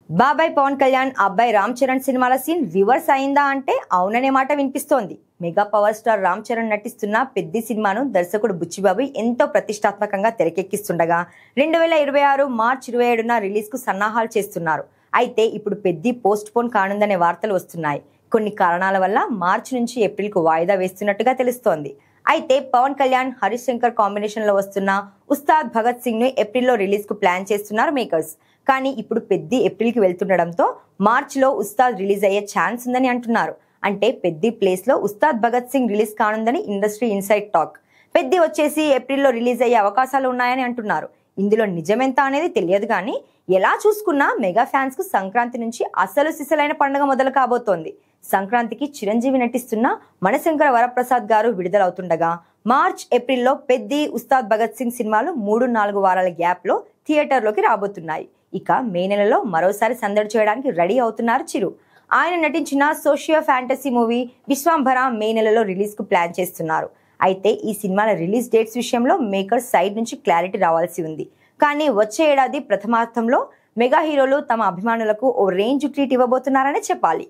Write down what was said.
బాబాయ్ పవన్ కళ్యాణ్ అబ్బాయి రామ్ చరణ్ సినిమాల సీన్ రివర్స్ అయిందా అంటే అవుననే మాట వినిపిస్తోంది. Mega power star Ram Charan నటిస్తున్న పెద్ది సినిమాను దర్శకుడు బుచ్చిబాబు ఎంతో ప్రతిష్టాత్మకంగా తెరకెక్కిస్తుండగా 2026 మార్చి 27న రిలీజ్ కు సన్నాహాలు చేస్తున్నారు. అయితే ఇప్పుడు పెద్ది పోస్ట్ పోన్ కానుందనే వార్తలు వస్తున్నాయి. కొన్ని కారణాల వల్ల మార్చి నుంచి ఏప్రిల్ కు వాయిదా వేస్తున్నట్టుగా తెలుస్తోంది. అయితే పవన్ కళ్యాణ్ హరీష్ శంకర్ కాంబినేషన్ లో వస్తున్న ఉస్తాద్ భగత్ సింగ్ ను ఏప్రిల్ లో రిలీజ్ కు ప్లాన్ చేస్తున్నారు మేకర్స్. కానీ ఇప్పుడు పెద్ది ఏప్రిల్ కి వెళ్తుండడంతో మార్చిలో ఉస్తాద్ రిలీజ్ అయ్యే ఛాన్స్ ఉందని అంటున్నారు. అంటే పెద్ది ప్లేస్ లో ఉస్తాద్ భగత్ సింగ్ రిలీజ్ కానుందని ఇండస్ట్రీ ఇన్సైడ్ టాక్. పెద్ది వచ్చేసి ఏప్రిల్లో రిలీజ్ అయ్యే అవకాశాలు ఉన్నాయని అంటున్నారు. ఇందులో నిజమెంత అనేది తెలియదు కానీ ఎలా చూసుకున్నా మెగా ఫ్యాన్స్ కు సంక్రాంతి నుంచి అసలు సిసలైన పండుగ మొదలు కాబోతోంది. సంక్రాంతికి చిరంజీవి నటిస్తున్న మనశంకర వరప్రసాద్ గారు విడుదలవుతుండగా మార్చ్ ఏప్రిల్లో పెద్ది ఉస్తాద్ భగత్ సింగ్ సినిమాలు 3-4 వారాల గ్యాప్ లో థియేటర్లోకి రాబోతున్నాయి. ఇక మే నెలలో మరోసారి సందడి చేయడానికి రెడీ అవుతున్నారు చిరు. ఆయన నటించిన సోషియో ఫ్యాంటసీ మూవీ విశ్వంభర మే నెలలో రిలీజ్ కు ప్లాన్ చేస్తున్నారు. అయితే ఈ సినిమాల రిలీజ్ డేట్స్ విషయంలో మేకర్స్ సైడ్ నుంచి క్లారిటీ రావాల్సి ఉంది. కానీ వచ్చే ఏడాది ప్రథమార్థంలో మెగా హీరోలు తమ అభిమానులకు ఓ రేంజ్ ట్రీట్ ఇవ్వబోతున్నారనే చెప్పాలి.